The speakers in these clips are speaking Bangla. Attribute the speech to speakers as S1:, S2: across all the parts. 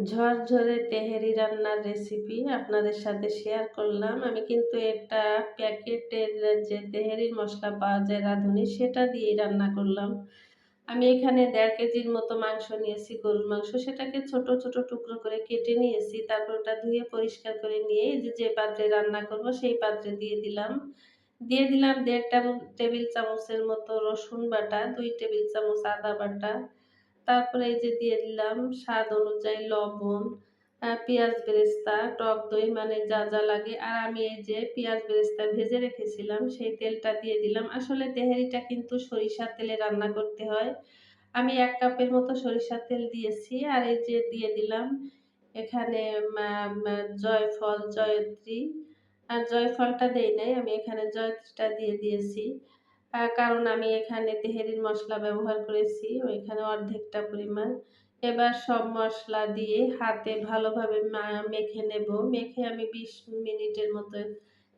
S1: ঝরঝরে তেহেরি রান্নার রেসিপি আপনাদের সাথে শেয়ার করলাম। আমি কিন্তু এটা প্যাকেটের যে তেহেরির মসলা পাওয়া যায় রাঁধুনি সেটা দিয়েই রান্না করলাম। আমি এখানে ১.৫ কেজির মতো মাংস নিয়েছি, গরুর মাংস। সেটাকে ছোট, ছোট টুকরো করে কেটে নিয়েছি। তারপর ওটা ধুয়ে পরিষ্কার করে নিয়ে এই যে পাত্রে রান্না করব সেই পাত্রে দিয়ে দিলাম। দিয়ে দিলাম ১.৫ টেবিল চামচের মতো রসুন বাটা, ২ টেবিল চামচ আদা বাটা। তারপরে এই যে দিয়ে দিলাম স্বাদ অনুযায়ী লবণ, পেঁয়াজ বেরেস্তা, টক দই মানে যা, যা লাগে। আর আমি এই যে পেঁয়াজ বেরেস্তা ভেজে রেখেছিলাম সেই তেলটা দিয়ে দিলাম। আসলে তেহারিটা কিন্তু সরিষার তেলে রান্না করতে হয়। আমি ১ কাপের মতো সরিষার তেল দিয়েছি। আর এই যে দিয়ে দিলাম এখানে মা মা জয়ফল, জয়ত্রী। আর জয়ফলটা দেই নাই। আমি এখানে জয়ত্রীটা দিয়ে দিয়েছি। কারণ আমি এখানে তেহেরির মসলা ব্যবহার করেছি ওইখানে অর্ধেকটা পরিমাণ। এবার সব মসলা দিয়ে হাতে ভালোভাবে মেখে নেব। মেখে আমি ২০ মিনিটের মতো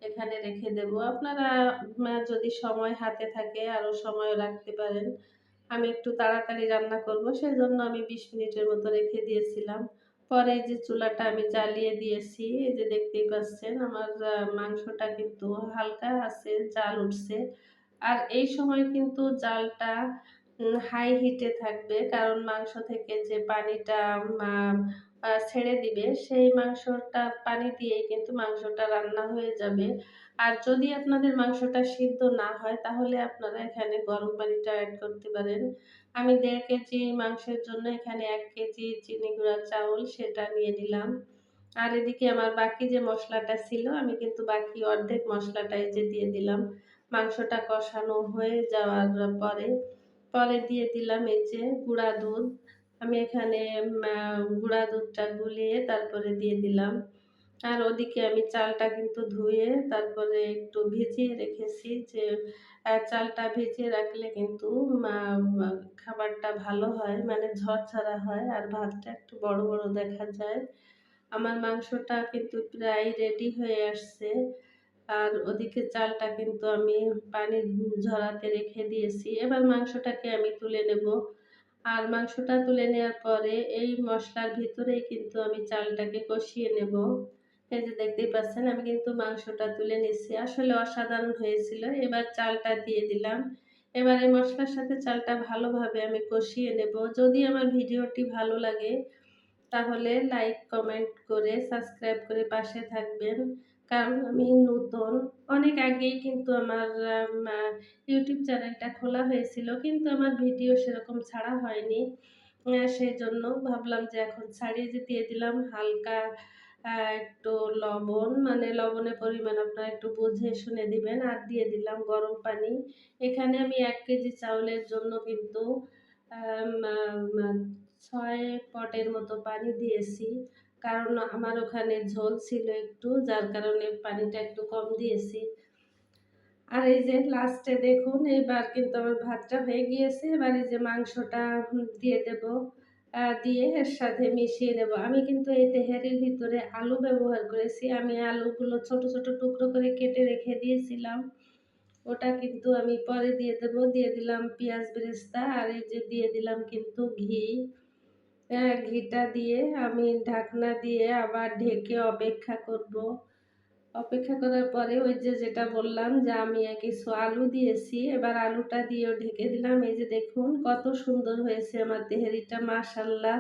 S1: এখানে রেখে দেব। আপনারা যদি সময় হাতে থাকে আরো সময়ও রাখতে পারেন। আমি একটু তাড়াতাড়ি রান্না করব সেজন্য আমি ২০ মিনিটের মতো রেখে দিয়েছিলাম। পরে এই যে চুলাটা আমি জ্বালিয়ে দিয়েছি। এই যে দেখতেই পাচ্ছেন আমার মাংসটা কিন্তু হালকা আছে, জাল উঠছে। আর এই সময় কিন্তু জালটা হাই হিটে থাকবে। কারণ মাংস থেকে যে পানিটা মা ছেড়ে দিবে সেই মাংসটা পানি দিয়েই কিন্তু মাংসটা রান্না হয়ে যাবে। আর যদি আপনাদের মাংসটা সিদ্ধ না হয় তাহলে আপনারা এখানে গরম পানিটা এড করতে পারেন। আমি ১.৫ কেজি মাংসের জন্য এখানে ১ কেজি চিনি গুঁড়া চাউল সেটা নিয়ে নিলাম। আর এদিকে আমার বাকি যে মসলাটা ছিল আমি কিন্তু বাকি অর্ধেক মসলাটা এই যে দিয়ে দিলাম। মাংসটা কষানো হয়ে যাওয়ার পরে, পরে দিয়ে দিলাম এই যে গুঁড়া দুধ। আমি এখানে গুঁড়া দুধটা গুলিয়ে তারপরে দিয়ে দিলাম। আর ওদিকে আমি চালটা কিন্তু ধুয়ে তারপরে একটু ভিজিয়ে রেখেছি যে চালটা ভিজিয়ে রাখলে কিন্তু মা মা খাবারটা ভালো হয় মানে ঝরঝরা হয় আর ভাতটা একটু বড়, বড় দেখা যায়। আমার মাংসটা কিন্তু প্রায় রেডি হয়ে আসছে। আর ওদিকে চালটা কিন্তু আমি পানি ঝরাতে রেখে দিয়েছি। এবার মাংসটাকে আমি তুলে নেব। আর মাংসটা তুলে নেওয়ার পরে এই মসলার ভিতরেই কিন্তু আমি চালটাকে কষিয়ে নেব। এই যে দেখতেই পাচ্ছেন আমি কিন্তু মাংসটা তুলে নিচ্ছি। আসলে অসাধারণ হয়েছিল। এবার চালটা দিয়ে দিলাম। এবার এই মসলার সাথে চালটা ভালোভাবে আমি কষিয়ে নেব। যদি আমার ভিডিওটি ভালো লাগে তাহলে লাইক, কমেন্ট করে সাবস্ক্রাইব করে পাশে থাকবেন। কারণ আমি নতুন। অনেক আগেই কিন্তু আমার ইউটিউব চ্যানেলটা খোলা হয়েছিল। কিন্তু আমার ভিডিও সেরকম ছাড়া হয়নি। সেজন্য ভাবলাম যে এখন ছাড়িয়ে দিয়ে দিলাম হালকা একটু লবণ, মানে লবণের পরিমাণ আপনারা একটু বুঝে শুনে দিবেন। আর দিয়ে দিলাম গরম পানি। এখানে আমি ১ কেজি চাউলের জন্য কিন্তু আম আ মা ৬ পটের মতো পানি দিয়েছি। কারণ আমার ওখানে ঝোল ছিল একটু, যার কারণে পানিটা একটু কম দিয়েছি। আর এই যে লাস্টে দেখুন এইবার কিন্তু আমার ভাতটা হয়ে গিয়েছে। এবার এই যে মাংসটা দিয়ে দেব। দিয়ে এর সাথে মিশিয়ে নেব। আমি কিন্তু এই তেহারির ভিতরে আলু ব্যবহার করেছি। আমি আলুগুলো ছোট, ছোট টুকরো করে কেটে রেখে দিয়েছিলাম। ওটা কিন্তু আমি পরে দিয়ে দেব। দিয়ে দিলাম পেঁয়াজ বেরেস্তা আর এই যে দিয়ে দিলাম কিন্তু ঘি। ঘিটা দিয়ে আমি ঢাকনা দিয়ে আবার ঢেকে অপেক্ষা করব। অপেক্ষা করার পরে ওই যে যেটা বললাম যে আমি কিছু আলু দিয়েছি। এবার আলুটা দিয়েও ঢেকে দিলাম। এই যে দেখুন কত সুন্দর হয়েছে আমার তেহারিটা মাশাআল্লাহ।